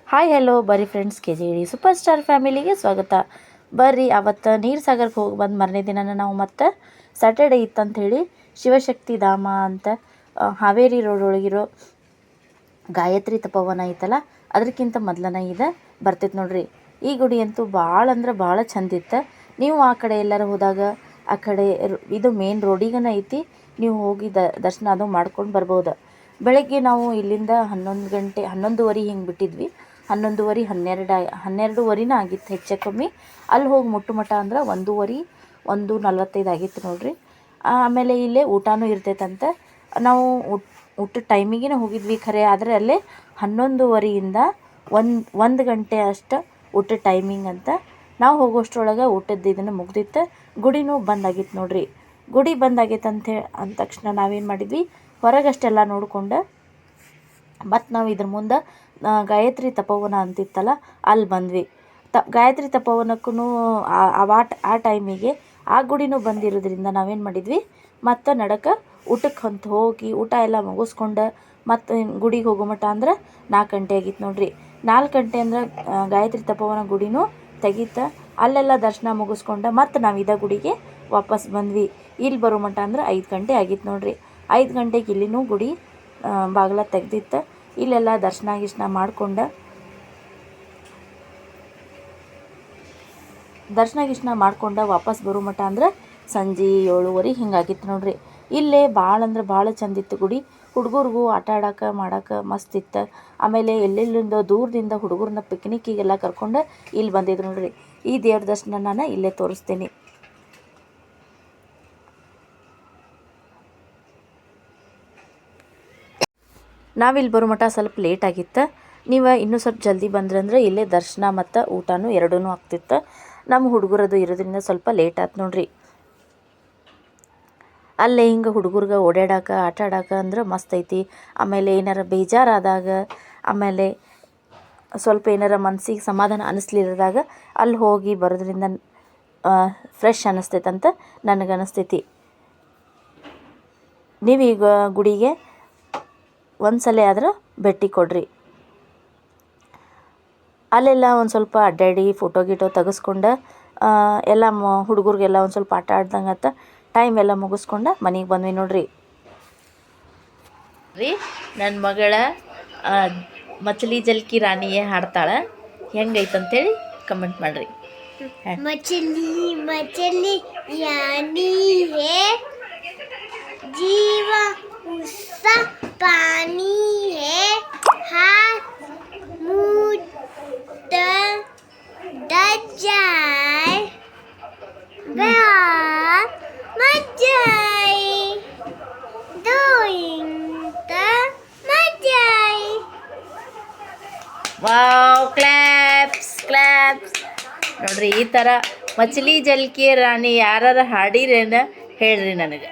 Hi hello ಬರ್ರಿ friends, K G D super star ಫ್ಯಾಮಿಲಿಗೆ ಸ್ವಾಗತ. ಬರ್ರಿ, ಅವತ್ತು ನೀರು ಸಾಗರಕ್ಕೆ ಹೋಗಿ ಬಂದು ಮರನೇ ದಿನ ನಾವು ಮತ್ತೆ ಸ್ಯಾಟರ್ಡೇ ಇತ್ತಂಥೇಳಿ ಶಿವಶಕ್ತಿ ಧಾಮ ಅಂತ ಹಾವೇರಿ ರೋಡ್ ಒಳಗಿರೋ ಗಾಯತ್ರಿ ತಪೋವನ ಐತಲ್ಲ, ಅದಕ್ಕಿಂತ ಮೊದಲನ ಇದೆ ಬರ್ತೈತೆ ನೋಡ್ರಿ. ಈ ಗುಡಿ ಅಂತೂ ಭಾಳ ಅಂದ್ರೆ ಭಾಳ ಚಂದಿತ್ತು. ನೀವು ಆ ಕಡೆ ಎಲ್ಲರೂ ಹೋದಾಗ ಆ ಕಡೆ ಇದು ಮೇನ್ ರೋಡಿಗನ ಐತಿ, ನೀವು ಹೋಗಿ ದರ್ಶನ ಅದು ಮಾಡ್ಕೊಂಡು ಬರ್ಬೋದು. ಬೆಳಗ್ಗೆ ನಾವು ಇಲ್ಲಿಂದ 11 ಗಂಟೆ 11:30 ಹಿಂಗೆ ಬಿಟ್ಟಿದ್ವಿ. 11:30 12:30 ಆಗಿತ್ತು ಹೆಚ್ಚು ಕಮ್ಮಿ. ಅಲ್ಲಿ ಹೋಗಿ ಮುಟ್ಟುಮಟ ಅಂದ್ರೆ 1:30 1:45 ಆಗಿತ್ತು ನೋಡ್ರಿ. ಆಮೇಲೆ ಇಲ್ಲೇ ಊಟನೂ ಇರ್ತೈತಂತೆ. ನಾವು ಊಟದ ಟೈಮಿಗೆ ಹೋಗಿದ್ವಿ ಖರೆ, ಆದರೆ ಅಲ್ಲೇ 11:30ಯಿಂದ 1 ಗಂಟೆ ಅಷ್ಟು ಊಟದ ಟೈಮಿಂಗ್ ಅಂತ. ನಾವು ಹೋಗೋಷ್ಟ್ರೊಳಗೆ ಊಟದ್ದು ಇದನ್ನು ಮುಗ್ದಿತ್ತು. ಗುಡಿನೂ ಬಂದಾಗಿತ್ತು ನೋಡ್ರಿ. ಗುಡಿ ಬಂದಾಗೈತೆ ಅಂದ ತಕ್ಷಣ ನಾವೇನು ಮಾಡಿದ್ವಿ, ಹೊರಗಷ್ಟೆಲ್ಲ ನೋಡ್ಕೊಂಡು ಮತ್ತು ನಾವು ಇದ್ರ ಮುಂದೆ ಗಾಯತ್ರಿ ತಪೋವನ ಅಂತಿತ್ತಲ್ಲ ಅಲ್ಲಿ ಬಂದ್ವಿ. ಗಾಯತ್ರಿ ತಪೋವನಕ್ಕೂ ಆ ಟೈಮಿಗೆ ಆ ಗುಡಿನೂ ಬಂದಿರೋದ್ರಿಂದ ನಾವೇನು ಮಾಡಿದ್ವಿ, ಮತ್ತು ನಡಕ್ಕೆ ಊಟಕ್ಕೆ ಅಂತ ಹೋಗಿ ಊಟ ಎಲ್ಲ ಮುಗಿಸ್ಕೊಂಡು ಮತ್ತು ಗುಡಿಗೆ ಹೋಗೋ ಮಟ್ಟ ಅಂದ್ರೆ 4 ಗಂಟೆ ಆಗಿತ್ತು ನೋಡ್ರಿ. 4 ಗಂಟೆ ಅಂದ್ರೆ ಗಾಯತ್ರಿ ತಪೋವನ ಗುಡಿನೂ ತೆಗೀತು. ಅಲ್ಲೆಲ್ಲ ದರ್ಶನ ಮುಗಿಸ್ಕೊಂಡು ಮತ್ತು ನಾವು ಇದೇ ಗುಡಿಗೆ ವಾಪಸ್ ಬಂದ್ವಿ. ಇಲ್ಲಿ ಬರೋ ಮಟ್ಟ ಅಂದ್ರೆ 5 ಗಂಟೆ ಆಗಿತ್ತು ನೋಡ್ರಿ. 5 ಗಂಟೆಗೆ ಇಲ್ಲಿನೂ ಗುಡಿ ಬಾಗಿಲ ತೆಗ್ದಿತ್ತು. ಇಲ್ಲೆಲ್ಲ ದರ್ಶನ ಮಾಡ್ಕೊಂಡು ವಾಪಸ್ ಬರೋ ಮಟ್ಟ ಅಂದ್ರೆ ಸಂಜೆ 7:30 ಹಿಂಗಾಗಿತ್ತು ನೋಡ್ರಿ. ಇಲ್ಲೇ ಭಾಳ ಅಂದ್ರೆ ಭಾಳ ಚಂದಿತ್ತು ಗುಡಿ. ಹುಡುಗರಿಗೂ ಆಟ ಆಡೋಕೆ ಮಾಡೋಕೆ ಮಸ್ತ್ ಇತ್ತು. ಆಮೇಲೆ ಎಲ್ಲೆಲ್ಲಿಂದ ದೂರದಿಂದ ಹುಡುಗರನ್ನ ಪಿಕ್ನಿಕ್ಕಿಗೆಲ್ಲ ಕರ್ಕೊಂಡು ಇಲ್ಲಿ ಬಂದಿದ್ರು ನೋಡ್ರಿ. ಈ ದೇವ್ರ ದರ್ಶನ ನಾನು ಇಲ್ಲೇ ತೋರಿಸ್ತೀನಿ. ನಾವಿಲ್ಲಿ ಬರೋ ಮಟ್ಟ ಸ್ವಲ್ಪ ಲೇಟ್ ಆಗಿತ್ತು. ನೀವು ಇನ್ನೂ ಸ್ವಲ್ಪ ಜಲ್ದಿ ಬಂದ್ರಂದ್ರೆ ಇಲ್ಲೇ ದರ್ಶನ ಮತ್ತು ಊಟನೂ ಎರಡೂ ಆಗ್ತಿತ್ತು. ನಮ್ಮ ಹುಡುಗರದು ಇರೋದ್ರಿಂದ ಸ್ವಲ್ಪ ಲೇಟ್ ಆಯ್ತು ನೋಡ್ರಿ. ಅಲ್ಲೇ ಹಿಂಗೆ ಹುಡುಗರ್ಗೆ ಓಡಾಡೋಕೆ ಆಟ ಆಡೋಕೆ ಅಂದ್ರೆ ಮಸ್ತ್ ಐತಿ. ಆಮೇಲೆ ಏನಾರ ಬೇಜಾರಾದಾಗ, ಆಮೇಲೆ ಸ್ವಲ್ಪ ಏನಾರ ಮನಸ್ಸಿಗೆ ಸಮಾಧಾನ ಅನ್ನಿಸ್ಲಿಲ್ಲದಾಗ ಅಲ್ಲಿ ಹೋಗಿ ಬರೋದ್ರಿಂದ ಫ್ರೆಶ್ ಅನ್ನಿಸ್ತೈತಂತ ನನಗನ್ನಿಸ್ತೈತಿ. ನೀವೀಗ ಗುಡಿಗೆ ಒಂದ್ಸಲ ಆದ್ರೆ ಭೇಟಿ ಕೊಡ್ರಿ. ಅಲ್ಲೆಲ್ಲ ಒಂದು ಸ್ವಲ್ಪ ಅಡ್ಡಾಡಿ ಫೋಟೋ ಗೀಟೋ ತೆಗೆಸ್ಕೊಂಡು ಎಲ್ಲ ಹುಡುಗರಿಗೆಲ್ಲ ಒಂದು ಸ್ವಲ್ಪ ಆಟ ಆಡ್ದಂಗತ್ತ ಟೈಮ್ ಎಲ್ಲ ಮುಗಿಸ್ಕೊಂಡು ಮನೆಗೆ ಬಂದ್ವಿ ನೋಡ್ರಿ. ನನ್ನ ಮಗಳ ಮಚಲಿ ಜಲ್ಕಿ ರಾಣಿಯೇ ಹಾಡ್ತಾಳೆ. ಹೆಂಗೈತಂತೇಳಿ ಕಮೆಂಟ್ ಮಾಡಿರಿ. मछली मछली रानी है, जीवा उसका पानी है, हाथ मुँह डर जाए बात मत जाए, दो इंट मत जाए. ವಾವ್, ಕ್ಲ್ಯಾಪ್ಸ್ ಕ್ಲ್ಯಾಪ್ಸ್ ನೋಡ್ರಿ. ಈ ಥರ ಮಚಲಿ ಜಲ್ಕಿ ರಾಣಿ ಯಾರು ಹಾಡಿರೇನ ಹೇಳ್ರಿ ನನಗೆ.